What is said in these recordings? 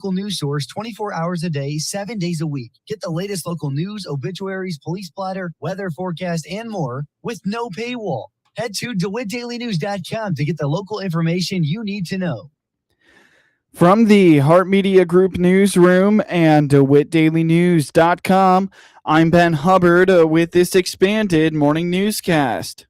Local news source 24 hours a day, 7 days a week. Get the latest local news, obituaries, police splatter, weather forecast, and more with no paywall. Head to DeWittDailyNews.com to get the local information you need to know. From the Heart Media Group newsroom and DeWittDailyNews.com, I'm Ben Hubbard with this expanded morning newscast.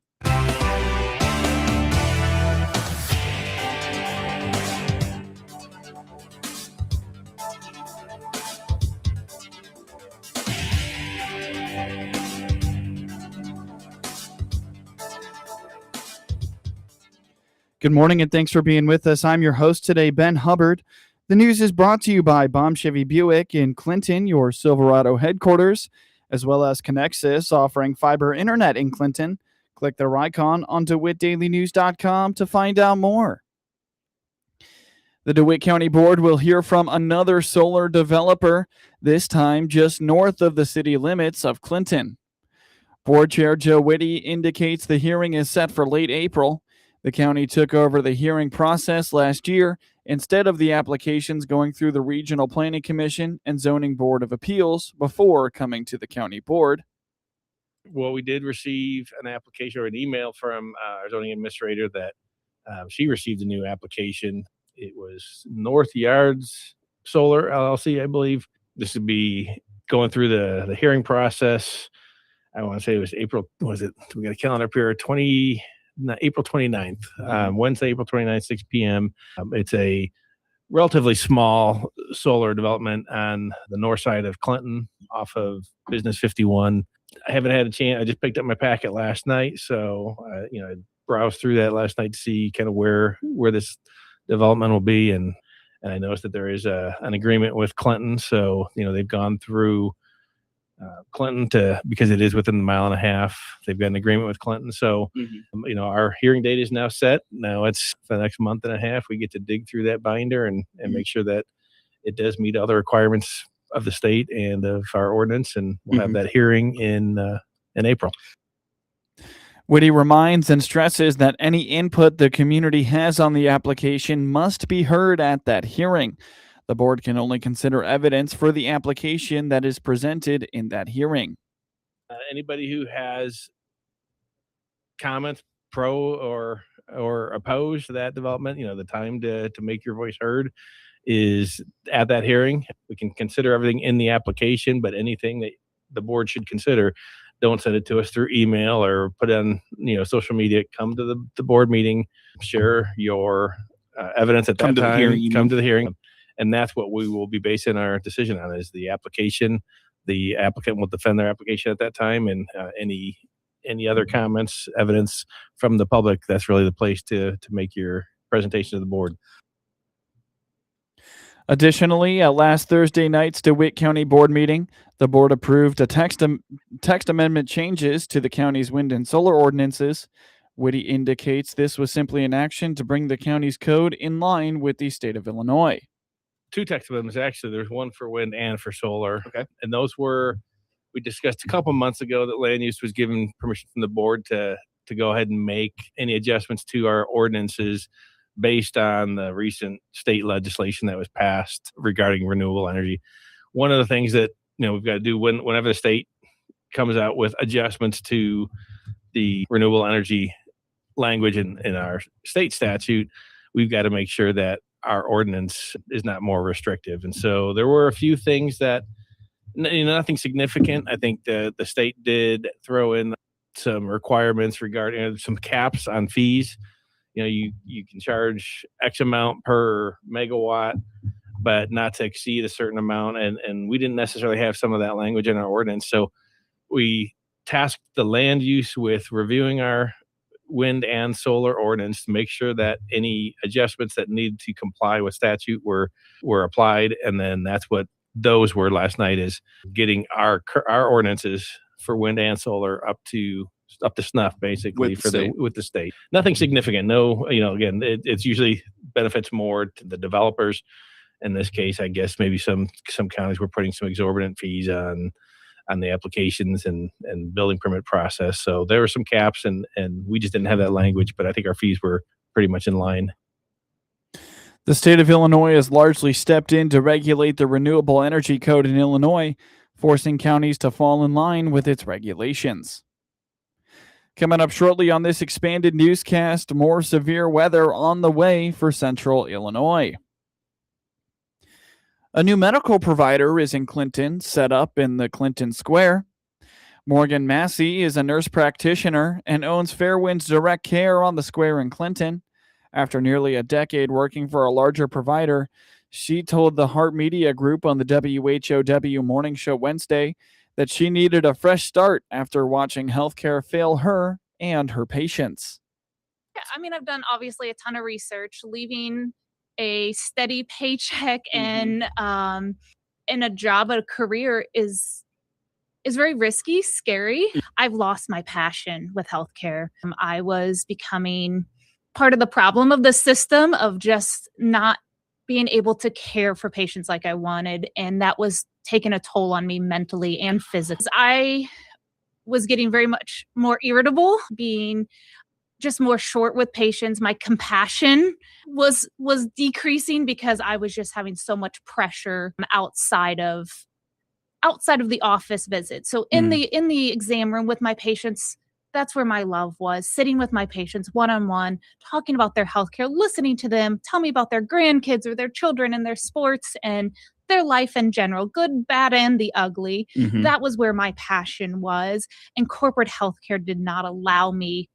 Good morning and thanks for being with us. I'm your host today, Ben Hubbard. The news is brought to you by Baum Chevy Buick in Clinton, your Silverado headquarters, as well as Connexus offering fiber internet in Clinton. Click their icon on DeWittDailyNews.com to find out more. The DeWitt County Board will hear from another solar developer, this time just north of the city limits of Clinton. Board Chair Joe Whitty indicates the hearing is set for late April. The county took over the hearing process last year instead of the applications going through the Regional Planning Commission and Zoning Board of Appeals before coming to the county board. Well, we did receive an application or an email from our zoning administrator that she received a new application. It was North Yards Solar LLC, I believe. This would be going through the hearing process. I want to say it was April. Was it? We got a calendar up here. April 29th, Wednesday, April 29th, 6 p.m. It's a relatively small solar development on the north side of Clinton off of Business 51. I haven't had a chance. I just picked up my packet last night. So, I browsed through that last night to see kind of where this development will be. And I noticed that there is an agreement with Clinton. So, they've gone through Clinton because it is within the mile and a half. They've got an agreement with Clinton. So, our hearing date is now set. Now it's for the next month and a half. We get to dig through that binder and make sure that it does meet all the requirements of the state and of our ordinance. And we'll have that hearing in April. Whitty reminds and stresses that any input the community has on the application must be heard at that hearing. The board can only consider evidence for the application that is presented in that hearing. Anybody who has comments pro or opposed to that development, the time to make your voice heard is at that hearing. We can consider everything in the application, but anything that the board should consider, don't send it to us through email or put it on social media. Come to the board meeting, share your evidence at that time. Come to the hearing. And that's what we will be basing our decision on is the application. The applicant will defend their application at that time, and any other comments, evidence from the public, that's really the place to make your presentation to the board. Additionally, at last Thursday night's DeWitt County Board meeting, the board approved a text amendment changes to the county's wind and solar ordinances. Whitty indicates this was simply an action to bring the county's code in line with the state of Illinois. Two text amendments, actually. There's one for wind and for solar. Okay. And those we discussed a couple months ago that land use was given permission from the board to go ahead and make any adjustments to our ordinances based on the recent state legislation that was passed regarding renewable energy. One of the things that we've got to do whenever the state comes out with adjustments to the renewable energy language in our state statute, we've got to make sure that our ordinance is not more restrictive. And so there were a few things that, nothing significant. I think the state did throw in some requirements regarding some caps on fees. You can charge X amount per megawatt, but not to exceed a certain amount. And we didn't necessarily have some of that language in our ordinance. So we tasked the land use with reviewing our wind and solar ordinance to make sure that any adjustments that need to comply with statute were applied. And then that's what those were last night, is getting our ordinances for wind and solar up to snuff, basically, with the state. Nothing significant. No, again, it's usually benefits more to the developers. In this case, I guess maybe some counties were putting some exorbitant fees on the applications and building permit process. So there were some caps, and we just didn't have that language, but I think our fees were pretty much in line. The state of Illinois has largely stepped in to regulate the renewable energy code in Illinois, forcing counties to fall in line with its regulations. Coming up shortly on this expanded newscast, more severe weather on the way for central Illinois. A new medical provider is in Clinton, set up in the Clinton Square. Morgan Massey is a nurse practitioner and owns Fairwinds Direct Care on the Square in Clinton. After nearly a decade working for a larger provider, she told the Heart Media Group on the WHOW morning show Wednesday that she needed a fresh start after watching healthcare fail her and her patients. Yeah, I mean, I've done obviously a ton of research. Leaving a steady paycheck and in a job, a career is very risky, scary. I've lost my passion with healthcare. I was becoming part of the problem of the system of just not being able to care for patients like I wanted. And that was taking a toll on me mentally and physically. I was getting very much more irritable, being just more short with patients. My compassion was decreasing because I was just having so much pressure outside of the office visit. So in the exam room with my patients, that's where my love was, sitting with my patients one-on-one, talking about their healthcare, listening to them, tell me about their grandkids or their children and their sports and their life in general, good, bad, and the ugly. That was where my passion was. And corporate healthcare did not allow me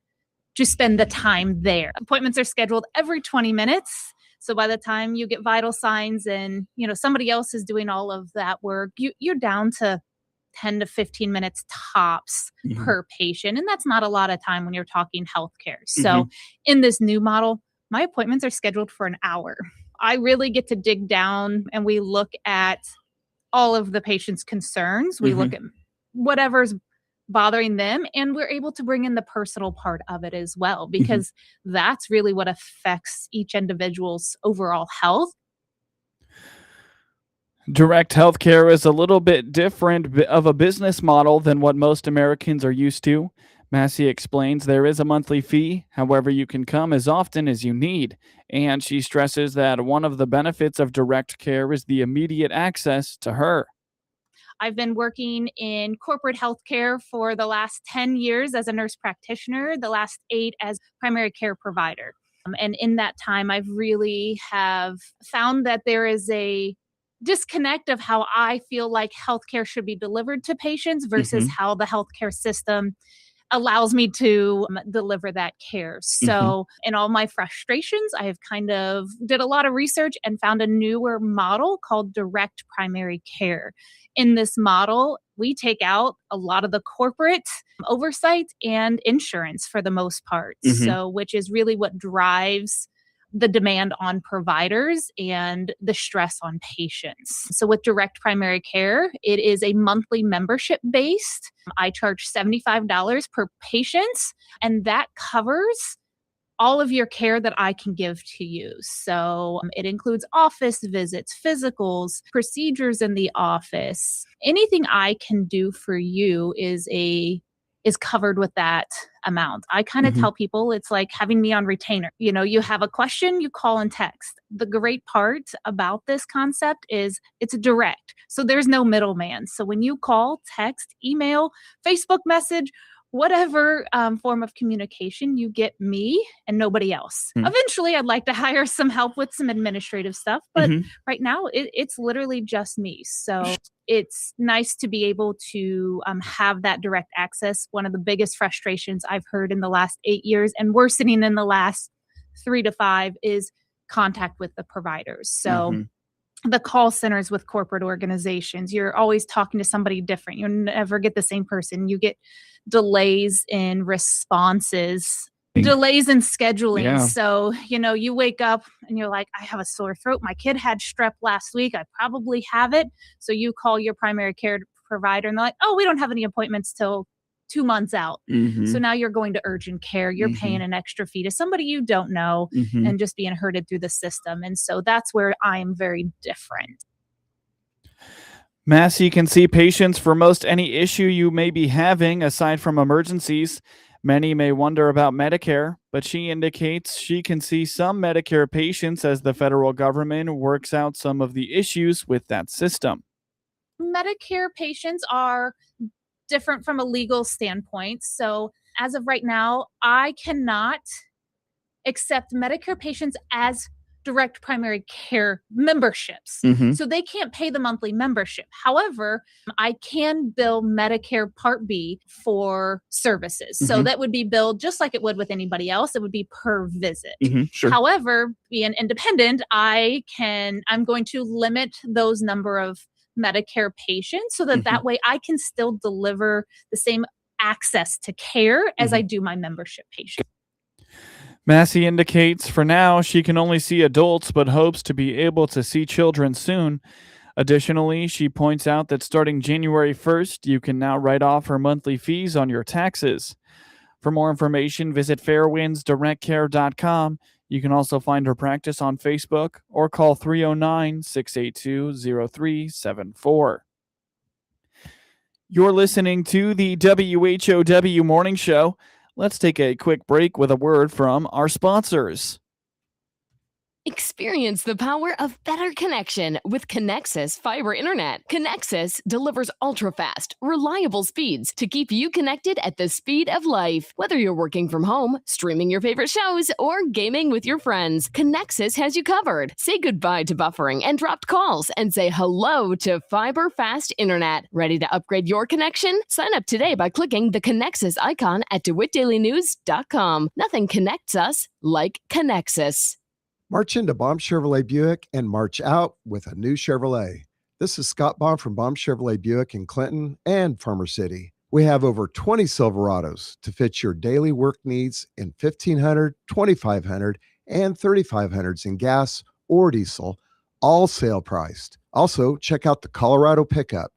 to spend the time there. Appointments are scheduled every 20 minutes. So by the time you get vital signs and, somebody else is doing all of that work, you're down to 10 to 15 minutes tops per patient. And that's not a lot of time when you're talking healthcare. So in this new model, my appointments are scheduled for an hour. I really get to dig down and we look at all of the patient's concerns. We look at whatever's bothering them, and we're able to bring in the personal part of it as well, because that's really what affects each individual's overall health. Direct healthcare is a little bit different of a business model than what most Americans are used to. Massey explains there is a monthly fee, however you can come as often as you need, and she stresses that one of the benefits of direct care is the immediate access to her. I've been working in corporate healthcare for the last 10 years as a nurse practitioner, the last 8 as primary care provider. And in that time, I've really have found that there is a disconnect of how I feel like healthcare should be delivered to patients versus how the healthcare system allows me to deliver that care. So in all my frustrations, I have kind of did a lot of research and found a newer model called direct primary care. In this model, we take out a lot of the corporate oversight and insurance for the most part. So which is really what drives the demand on providers and the stress on patients. So with direct primary care, it is a monthly membership based. I charge $75 per patient, and that covers all of your care that I can give to you. So it includes office visits, physicals, procedures in the office. Anything I can do for you is covered with that amount. I kind of tell people it's like having me on retainer. You have a question, you call and text. The great part about this concept is it's direct. So there's no middleman. So when you call, text, email, Facebook message, whatever form of communication, you get me and nobody else. Eventually, I'd like to hire some help with some administrative stuff, but right now it's literally just me. So it's nice to be able to have that direct access. One of the biggest frustrations I've heard in the last 8 years and worsening in the last 3 to 5 is contact with the providers. So the call centers with corporate organizations, you're always talking to somebody different. You never get the same person. You get delays in responses, delays in scheduling. Yeah. So, you wake up and you're like, I have a sore throat. My kid had strep last week. I probably have it. So you call your primary care provider and they're like, oh, we don't have any appointments till 2 months out. So now you're going to urgent care. You're paying an extra fee to somebody you don't know and just being herded through the system. And so that's where I'm very different. Massey can see patients for most any issue you may be having aside from emergencies. Many may wonder about Medicare, but she indicates she can see some Medicare patients as the federal government works out some of the issues with that system. Medicare patients are different from a legal standpoint. So, as of right now, I cannot accept Medicare patients as direct primary care memberships. So they can't pay the monthly membership. However, I can bill Medicare Part B for services. So that would be billed just like it would with anybody else. It would be per visit. Sure. However, being independent, I'm going to limit those number of Medicare patients so that way I can still deliver the same access to care as I do my membership patients. Massey indicates for now she can only see adults but hopes to be able to see children soon. Additionally, she points out that starting January 1st, you can now write off her monthly fees on your taxes. For more information, visit fairwindsdirectcare.com. You can also find her practice on Facebook or call 309-682-0374. You're listening to the WHOW Morning Show. Let's take a quick break with a word from our sponsors. Experience the power of better connection with Connexus Fiber Internet. Connexus delivers ultra-fast, reliable speeds to keep you connected at the speed of life. Whether you're working from home, streaming your favorite shows, or gaming with your friends, Connexus has you covered. Say goodbye to buffering and dropped calls and say hello to fiber fast internet. Ready to upgrade your connection? Sign up today by clicking the Connexus icon at DeWittDailyNews.com. Nothing connects us like Connexus. March into Baum Chevrolet Buick and march out with a new Chevrolet. This is Scott Baum from Baum Chevrolet Buick in Clinton and Farmer City. We have over 20 Silverados to fit your daily work needs in 1500, 2500, and 3500s in gas or diesel, all sale priced. Also, check out the Colorado pickup.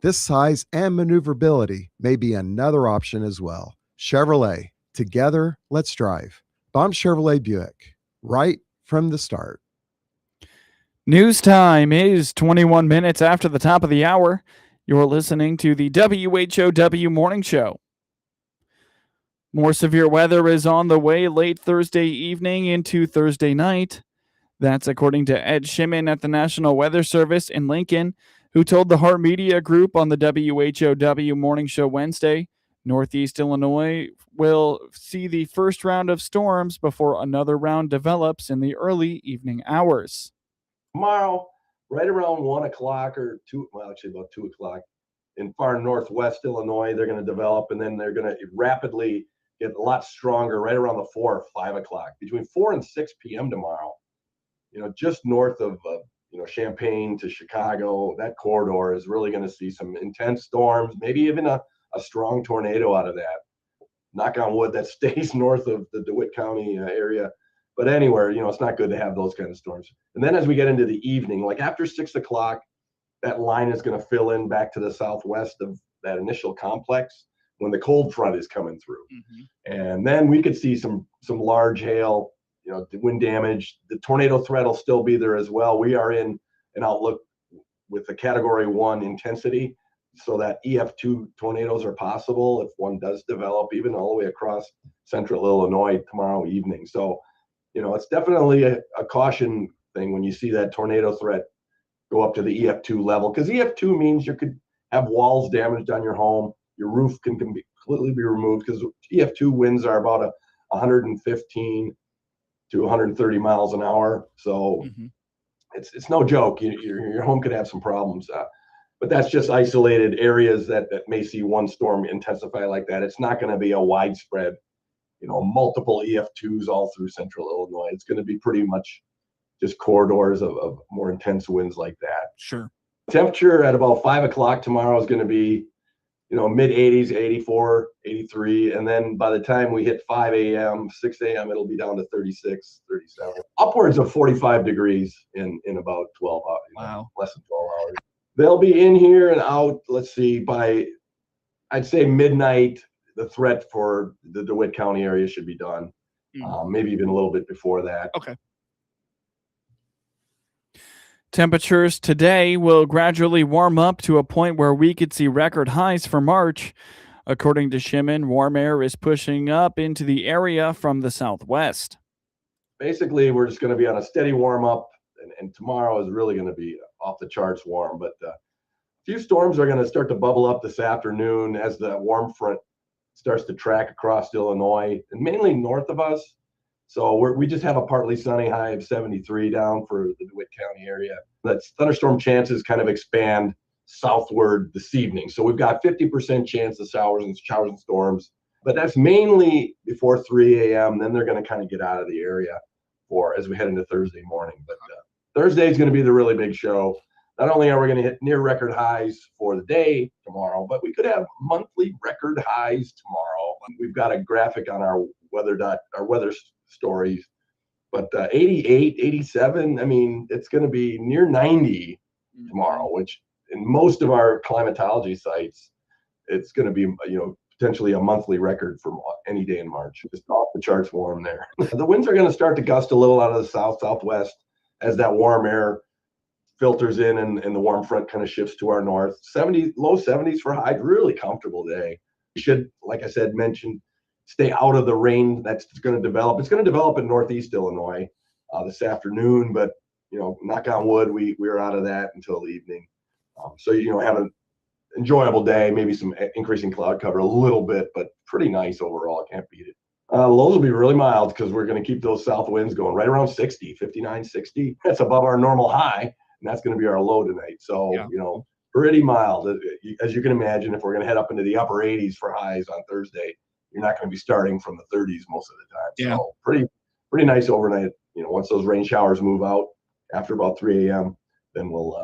This size and maneuverability may be another option as well. Chevrolet, together, let's drive. Baum Chevrolet Buick, right from the start. News time is 21 minutes after the top of the hour. You're listening to the WHOW Morning Show. More severe weather is on the way late Thursday evening into Thursday night. That's according to Ed Shimon at the National Weather Service in Lincoln, who told the Heart Media Group on the WHOW Morning Show Wednesday, Northeast Illinois will see the first round of storms before another round develops in the early evening hours. Tomorrow, right around 1 o'clock or 2, well, actually about 2 o'clock, in far northwest Illinois, they're going to develop, and then they're going to rapidly get a lot stronger right around the 4 or 5 o'clock. Between 4 and 6 p.m. tomorrow, just north of Champaign to Chicago, that corridor is really going to see some intense storms, maybe even a strong tornado out of that. Knock on wood, that stays north of the DeWitt County area. But anywhere, it's not good to have those kind of storms. And then as we get into the evening, like after 6 o'clock, that line is going to fill in back to the southwest of that initial complex when the cold front is coming through. And then we could see some large hail, wind damage. The tornado threat will still be there as well. We are in an outlook with a Category 1 intensity, so that EF2 tornadoes are possible if one does develop, even all the way across central Illinois tomorrow evening. So, it's definitely a caution thing when you see that tornado threat go up to the EF2 level, because EF2 means you could have walls damaged on your home, your roof can completely be removed, because EF2 winds are about 115 to 130 miles an hour. So it's no joke. Your home could have some problems. But that's just isolated areas that may see one storm intensify like that. It's not going to be a widespread, multiple EF2s all through central Illinois. It's going to be pretty much just corridors of more intense winds like that. Sure. Temperature at about 5 o'clock tomorrow is going to be, mid 80s, 84, 83. And then by the time we hit 5 a.m., 6 a.m., it'll be down to 36, 37. Upwards of 45 degrees in about 12 hours. Wow. Less than 12 hours. They'll be in here and out, let's see, by, I'd say midnight, the threat for the DeWitt County area should be done. Maybe even a little bit before that. Okay. Temperatures today will gradually warm up to a point where we could see record highs for March. According to Shimon, warm air is pushing up into the area from the southwest. Basically, we're just going to be on a steady warm up, and tomorrow is really going to be off the charts warm. But a few storms are going to start to bubble up this afternoon as the warm front starts to track across Illinois and mainly north of us. So we just have a partly sunny high of 73 down for the DeWitt County area. That's thunderstorm chances kind of expand southward this evening. So we've got 50% chance of showers and storms, but that's mainly before 3 a.m. Then they're going to kind of get out of the area as we head into Thursday morning. But Thursday is going to be the really big show. Not only are we going to hit near record highs for the day tomorrow, but we could have monthly record highs tomorrow. We've got a graphic on our weather stories, but 88, 87, I mean, it's going to be near 90 tomorrow, which in most of our climatology sites, it's going to be, potentially a monthly record for any day in March. Just off the charts warm there. The winds are going to start to gust a little out of the southwest as that warm air filters in and the warm front kind of shifts to our north. Low 70s for highs, really comfortable day. You should, like I said, stay out of the rain that's going to develop. It's going to develop in northeast Illinois this afternoon, but knock on wood, we are out of that until the evening. So have an enjoyable day, maybe some increasing cloud cover a little bit, but pretty nice overall. Can't beat it. Lows will be really mild because we're going to keep those south winds going right around 60, 59, 60. That's above our normal high, and that's going to be our low tonight. So, pretty mild. As you can imagine, if we're going to head up into the upper 80s for highs on Thursday, you're not going to be starting from the 30s most of the time. Yeah. So pretty nice overnight. Once those rain showers move out after about 3 a.m., then we'll,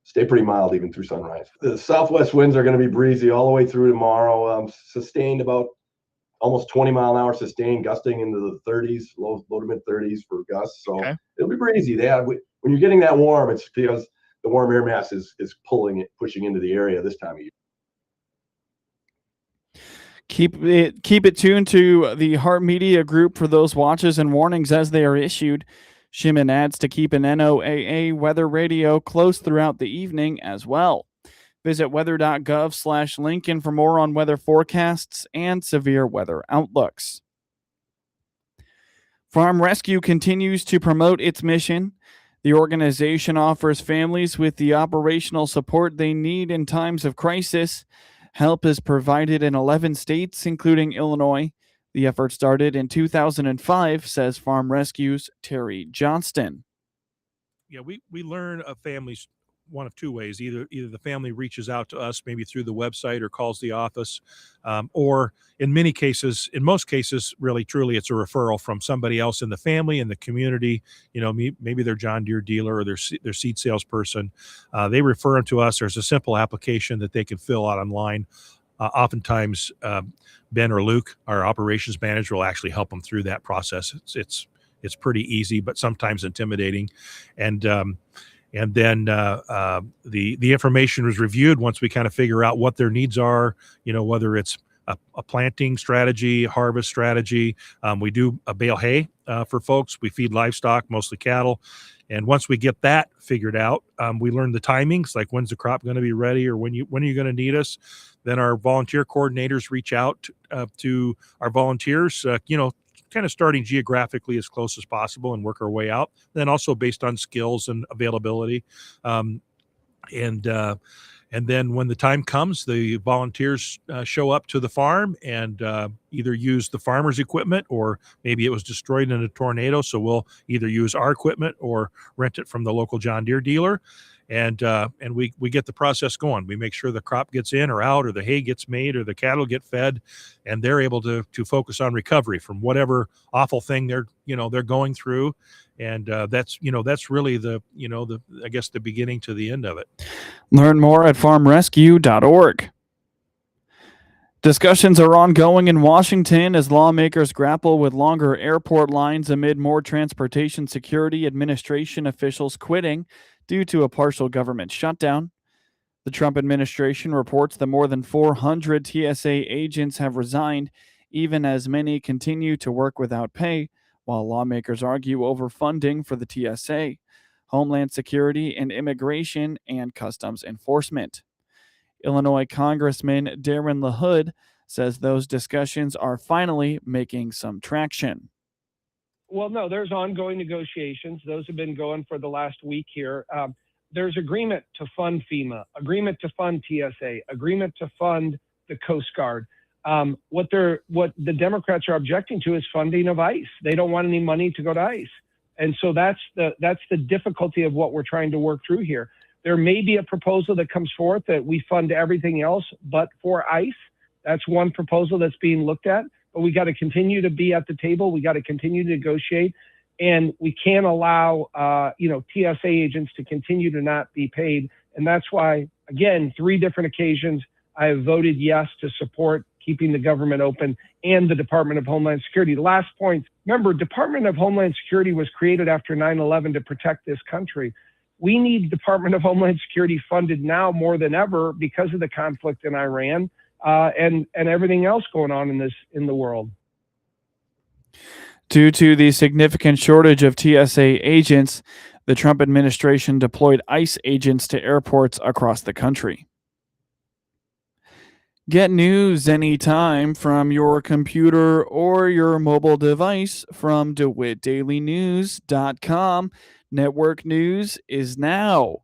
stay pretty mild even through sunrise. The southwest winds are going to be breezy all the way through tomorrow. Sustained about almost 20 mile an hour sustained, gusting into the 30s, low to mid 30s for gusts. So It'll be breezy. When you're getting that warm, it's because the warm air mass is pushing into the area this time of year. Keep it tuned to the Heart Media Group for those watches and warnings as they are issued. Shimon adds to keep an NOAA weather radio close throughout the evening as well. Visit weather.gov/Lincoln for more on weather forecasts and severe weather outlooks. Farm Rescue continues to promote its mission. The organization offers families with the operational support they need in times of crisis. Help is provided in 11 states, including Illinois. The effort started in 2005, says Farm Rescue's Terry Johnston. Yeah, we learn of families one of two ways. Either the family reaches out to us, maybe through the website or calls the office, or in most cases, really, truly, it's a referral from somebody else in the family, in the community, maybe their John Deere dealer or their seed salesperson. They refer them to us. There's a simple application that they can fill out online. Oftentimes, Ben or Luke, our operations manager, will actually help them through that process. It's pretty easy, but sometimes intimidating. And then the information was reviewed once we kind of figure out what their needs are, whether it's a planting strategy, harvest strategy. We do a bale hay for folks. We feed livestock, mostly cattle. And once we get that figured out, we learn the timings, like when's the crop going to be ready or when are you going to need us? Then our volunteer coordinators reach out to our volunteers, kind of starting geographically as close as possible and work our way out. Then also based on skills and availability. And then when the time comes, the volunteers show up to the farm and either use the farmer's equipment, or maybe it was destroyed in a tornado. So we'll either use our equipment or rent it from the local John Deere dealer. And we get the process going. We make sure the crop gets in or out, or the hay gets made, or the cattle get fed, and they're able to focus on recovery from whatever awful thing they're going through. And that's really the beginning to the end of it. Learn more at farmrescue.org. Discussions are ongoing in Washington as lawmakers grapple with longer airport lines amid more Transportation Security Administration officials quitting due to a partial government shutdown. The Trump administration reports that more than 400 TSA agents have resigned, even as many continue to work without pay, while lawmakers argue over funding for the TSA, Homeland Security, and Immigration and Customs Enforcement. Illinois Congressman Darren LaHood says those discussions are finally making some traction. Well, no, there's ongoing negotiations. Those have been going for the last week here. There's agreement to fund FEMA, agreement to fund TSA, agreement to fund the Coast Guard. What the Democrats are objecting to is funding of ICE. They don't want any money to go to ICE. And so that's the difficulty of what we're trying to work through here. There may be a proposal that comes forth that we fund everything else but for ICE. That's one proposal that's being looked at, but we got to continue to be at the table. We got to continue to negotiate, and we can't allow, TSA agents to continue to not be paid. And that's why, again, 3 different occasions, I have voted yes to support keeping the government open and the Department of Homeland Security. The last point, remember, Department of Homeland Security was created after 9/11 to protect this country. We need Department of Homeland Security funded now more than ever because of the conflict in Iran. And everything else going on in the world. Due to the significant shortage of TSA agents, the Trump administration deployed ICE agents to airports across the country. Get news anytime from your computer or your mobile device from DeWittDailyNews.com. Network news is now.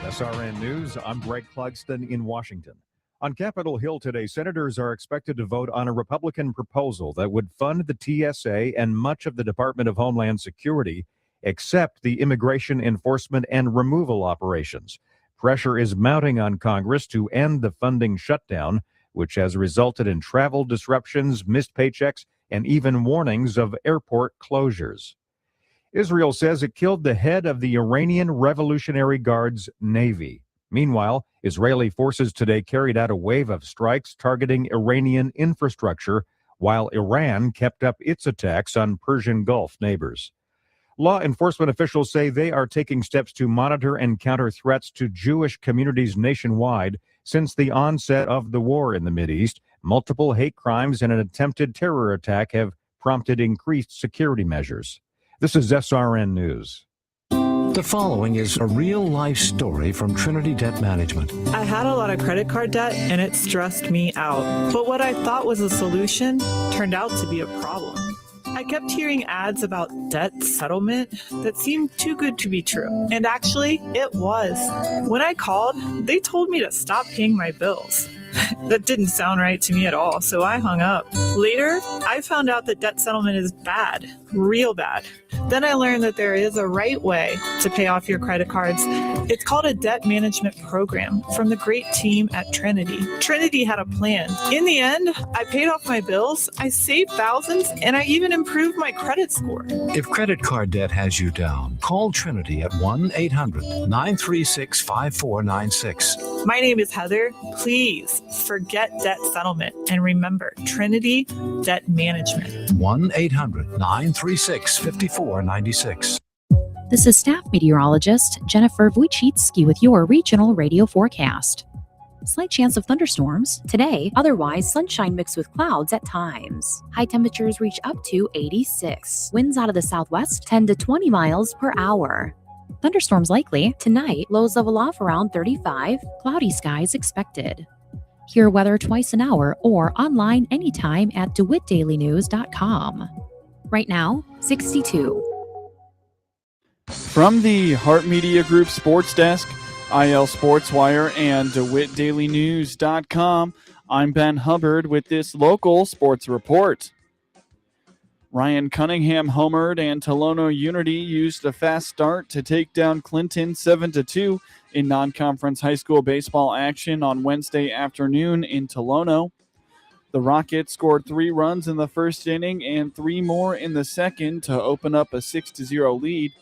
SRN News, I'm Greg Clugston in Washington. On Capitol Hill today, senators are expected to vote on a Republican proposal that would fund the TSA and much of the Department of Homeland Security, except the immigration enforcement and removal operations. Pressure is mounting on Congress to end the funding shutdown, which has resulted in travel disruptions, missed paychecks, and even warnings of airport closures. Israel says it killed the head of the Iranian Revolutionary Guard's Navy. Meanwhile, Israeli forces today carried out a wave of strikes targeting Iranian infrastructure, while Iran kept up its attacks on Persian Gulf neighbors. Law enforcement officials say they are taking steps to monitor and counter threats to Jewish communities nationwide since the onset of the war in the Mideast. Multiple hate crimes and an attempted terror attack have prompted increased security measures. This is SRN News. The following is a real-life story from Trinity Debt Management. I had a lot of credit card debt, and it stressed me out. But what I thought was a solution turned out to be a problem. I kept hearing ads about debt settlement that seemed too good to be true. And actually, it was. When I called, they told me to stop paying my bills. That didn't sound right to me at all, so I hung up. Later, I found out that debt settlement is bad, real bad. Then I learned that there is a right way to pay off your credit cards. It's called a debt management program from the great team at Trinity. Trinity had a plan. In the end, I paid off my bills, I saved thousands, and I even improved my credit score. If credit card debt has you down, call Trinity at 1-800-936-5496. My name is Heather. Please forget debt settlement and remember Trinity Debt Management. 1-800-936-5496. This is staff meteorologist Jennifer Wojcicki with your regional radio forecast. Slight chance of thunderstorms today, otherwise sunshine mixed with clouds at times. High temperatures reach up to 86. Winds out of the southwest 10 to 20 miles per hour. Thunderstorms likely tonight, lows level off around 35, cloudy skies expected. Hear weather twice an hour or online anytime at DeWittDailyNews.com. Right now, 62. From the Hart Media Group Sports Desk, IL Sports Wire, and DeWittDailyNews.com, I'm Ben Hubbard with this local sports report. Ryan Cunningham homered and Tolono Unity used a fast start to take down Clinton 7-2 in non-conference high school baseball action on Wednesday afternoon in Tolono. The Rockets scored 3 runs in the first inning and 3 more in the second to open up a 6-0 lead.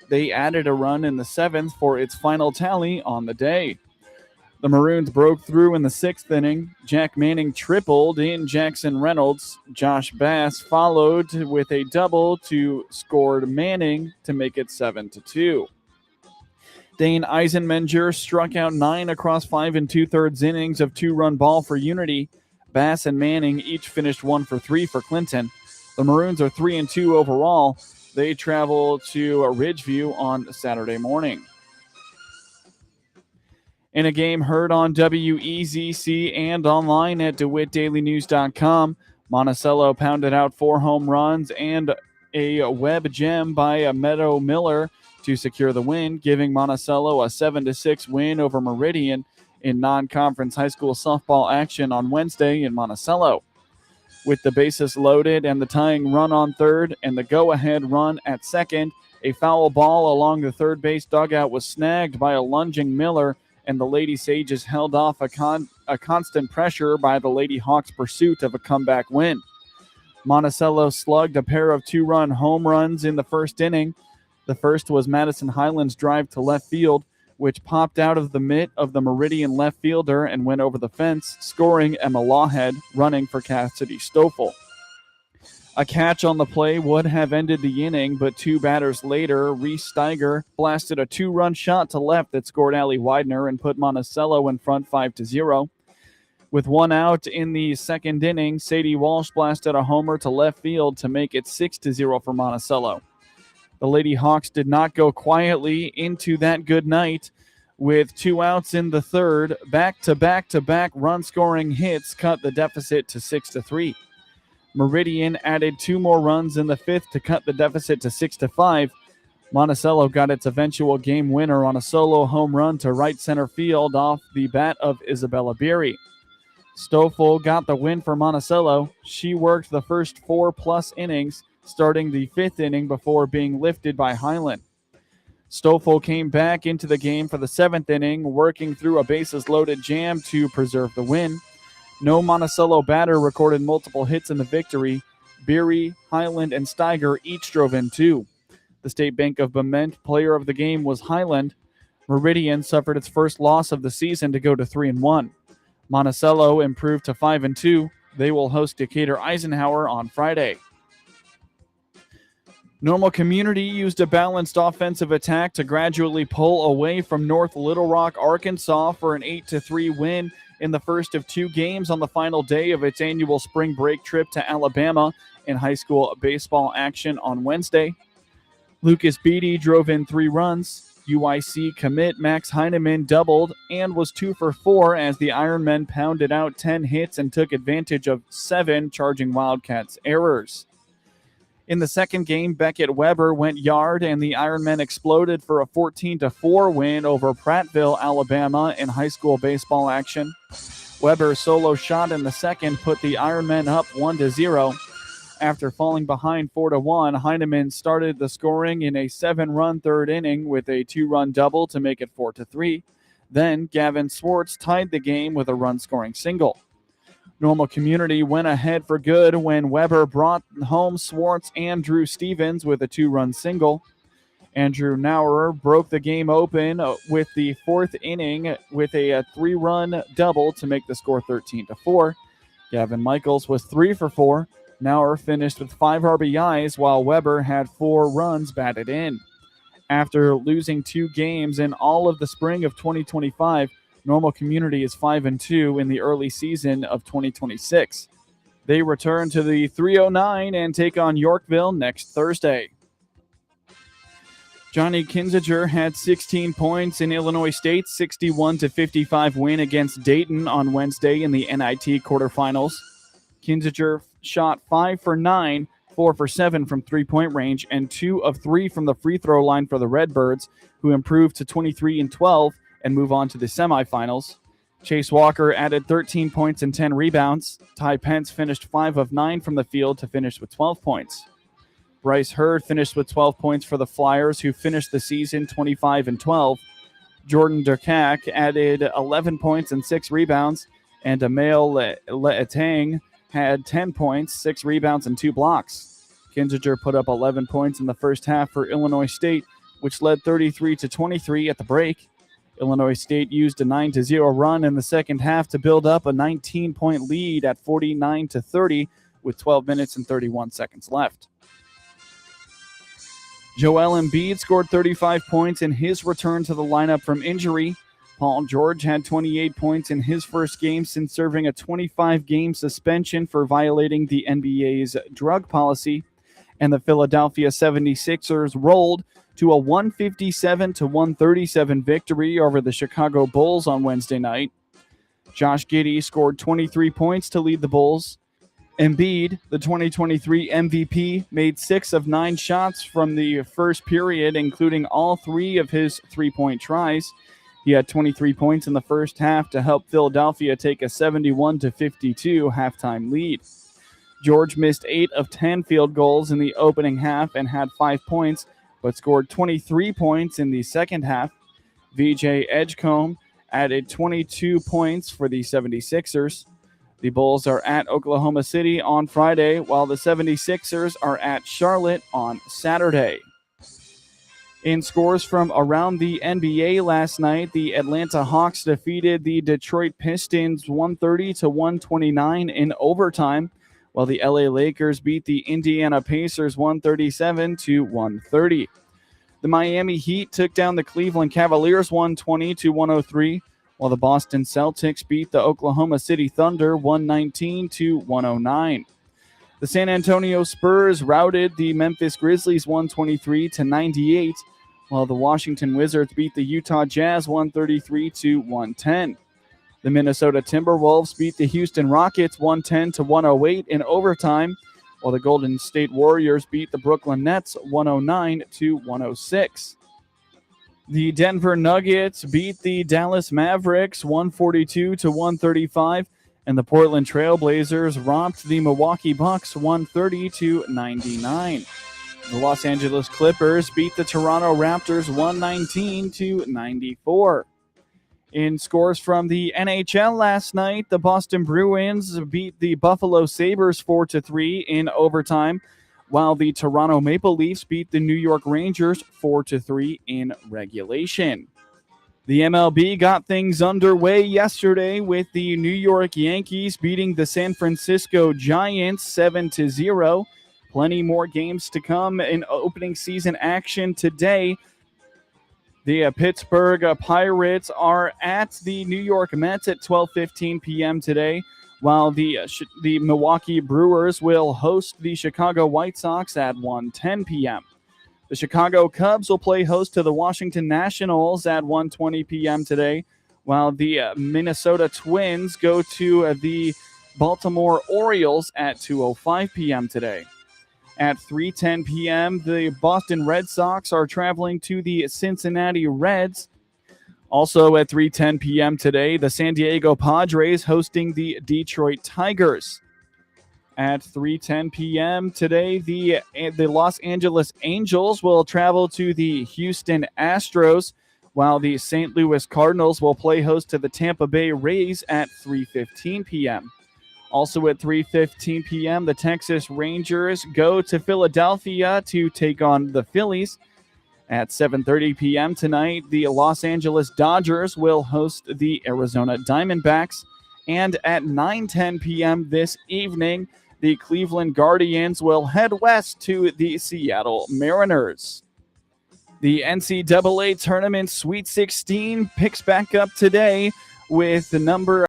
They added a run in the 7th for its final tally on the day. The Maroons broke through in the 6th inning. Jack Manning tripled in Jackson Reynolds. Josh Bass followed with a double to score Manning to make it 7-2. Dane Eisenmenger struck out 9 across 5 2/3 innings of 2-run ball for Unity. Bass and Manning each finished 1 for 3 for Clinton. The Maroons are 3-2 overall. They travel to Ridgeview on Saturday morning. In a game heard on WEZC and online at DeWittDailyNews.com, Monticello pounded out 4 home runs and a web gem by Meadow Miller to secure the win, giving Monticello a 7-6 win over Meridian in non-conference high school softball action on Wednesday in Monticello. With the bases loaded and the tying run on third and the go-ahead run at second, a foul ball along the third base dugout was snagged by a lunging Miller, and the Lady Sages held off a constant pressure by the Lady Hawks' pursuit of a comeback win. Monticello slugged a pair of 2-run home runs in the first inning. The first was Madison Highland's drive to left field, which popped out of the mitt of the Meridian left fielder and went over the fence, scoring Emma Lawhead, running for Cassidy Stoffel. A catch on the play would have ended the inning, but 2 batters later, Reese Steiger blasted a 2-run shot to left that scored Allie Widener and put Monticello in front 5-0. With 1 out in the second inning, Sadie Walsh blasted a homer to left field to make it 6-0 for Monticello. The Lady Hawks did not go quietly into that good night. With 2 outs in the third, back-to-back-to-back run-scoring hits cut the deficit to 6-3. Meridian added 2 more runs in the fifth to cut the deficit to 6-5. Monticello got its eventual game winner on a solo home run to right center field off the bat of Isabella Beery. Stoffel got the win for Monticello. She worked the first 4+ innings, starting the 5th inning before being lifted by Highland. Stoffel came back into the game for the 7th inning, working through a bases-loaded jam to preserve the win. No Monticello batter recorded multiple hits in the victory. Beery, Highland, and Steiger each drove in 2. The State Bank of Bement player of the game was Highland. Meridian suffered its first loss of the season to go to 3-1. Monticello improved to 5-2. They will host Decatur Eisenhower on Friday. Normal Community used a balanced offensive attack to gradually pull away from North Little Rock, Arkansas for an 8-3 win in the first of 2 games on the final day of its annual spring break trip to Alabama in high school baseball action on Wednesday. Lucas Beatty drove in 3 runs. UIC commit Max Heineman doubled and was 2 for 4 as the Ironmen pounded out 10 hits and took advantage of 7 Charging Wildcats errors. In the second game, Beckett Weber went yard and the Ironmen exploded for a 14-4 win over Prattville, Alabama in high school baseball action. Weber's solo shot in the second put the Ironmen up 1-0. After falling behind 4-1, Heineman started the scoring in a 7-run third inning with a 2-run double to make it 4-3. Then Gavin Swartz tied the game with a run-scoring single. Normal Community went ahead for good when Weber brought home Swartz and Drew Stevens with a 2-run single. Andrew Nauer broke the game open with the 4th inning with a 3-run double to make the score 13-4. Gavin Michaels was 3 for 4. Nauer finished with 5 RBIs while Weber had 4 runs batted in. After losing 2 games in all of the spring of 2025, Normal Community is 5-2 in the early season of 2026. They return to the 309 and take on Yorkville next Thursday. Johnny Kinziger had 16 points in Illinois State's 61-55 win against Dayton on Wednesday in the NIT quarterfinals. Kinziger shot 5 for 9, 4 for 7 from three-point range, and 2 of 3 from the free throw line for the Redbirds, who improved to 23-12 and move on to the semifinals. Chase Walker added 13 points and 10 rebounds. Ty Pence finished 5 of 9 from the field to finish with 12 points. Bryce Hurd finished with 12 points for the Flyers, who finished the season 25-12. Jordan Durkak added 11 points and 6 rebounds, and Emil Leetang had 10 points, 6 rebounds, and 2 blocks. Kinziger put up 11 points in the first half for Illinois State, which led 33-23 at the break. Illinois State used a 9-0 run in the second half to build up a 19-point lead at 49-30 with 12 minutes and 31 seconds left. Joel Embiid scored 35 points in his return to the lineup from injury. Paul George had 28 points in his first game since serving a 25-game suspension for violating the NBA's drug policy. And the Philadelphia 76ers rolled to a 157-137 victory over the Chicago Bulls on Wednesday night. Josh Giddey scored 23 points to lead the Bulls. Embiid, the 2023 MVP, made 6 of 9 shots from the first period, including all 3 of his three-point tries. He had 23 points in the first half to help Philadelphia take a 71-52 halftime lead. George missed 8 of 10 field goals in the opening half and had 5 points, but scored 23 points in the second half. VJ Edgecombe added 22 points for the 76ers. The Bulls are at Oklahoma City on Friday, while the 76ers are at Charlotte on Saturday. In scores from around the NBA last night, the Atlanta Hawks defeated the Detroit Pistons 130-129 in overtime, while the LA Lakers beat the Indiana Pacers 137-130. The Miami Heat took down the Cleveland Cavaliers 120-103, while the Boston Celtics beat the Oklahoma City Thunder 119-109. The San Antonio Spurs routed the Memphis Grizzlies 123-98, while the Washington Wizards beat the Utah Jazz 133-110. The Minnesota Timberwolves beat the Houston Rockets 110-108 in overtime, while the Golden State Warriors beat the Brooklyn Nets 109-106. The Denver Nuggets beat the Dallas Mavericks 142-135, and the Portland Trail Blazers romped the Milwaukee Bucks 130-99. The Los Angeles Clippers beat the Toronto Raptors 119-94. In scores from the NHL last night, the Boston Bruins beat the Buffalo Sabres 4-3 in overtime, while the Toronto Maple Leafs beat the New York Rangers 4-3 in regulation. The MLB got things underway yesterday with the New York Yankees beating the San Francisco Giants 7-0. Plenty more games to come in opening season action today. The Pittsburgh Pirates are at the New York Mets at 12:15 p.m. today, while the Milwaukee Brewers will host the Chicago White Sox at 1:10 p.m. The Chicago Cubs will play host to the Washington Nationals at 1:20 p.m. today, while the Minnesota Twins go to the Baltimore Orioles at 2:05 p.m. today. At 3:10 p.m., the Boston Red Sox are traveling to the Cincinnati Reds. Also at 3:10 p.m. today, the San Diego Padres hosting the Detroit Tigers. At 3:10 p.m. today, the Los Angeles Angels will travel to the Houston Astros, while the St. Louis Cardinals will play host to the Tampa Bay Rays at 3:15 p.m. Also at 3:15 p.m., the Texas Rangers go to Philadelphia to take on the Phillies. At 7:30 p.m. tonight, the Los Angeles Dodgers will host the Arizona Diamondbacks. And at 9:10 p.m. this evening, the Cleveland Guardians will head west to the Seattle Mariners. The NCAA Tournament Sweet 16 picks back up today with the number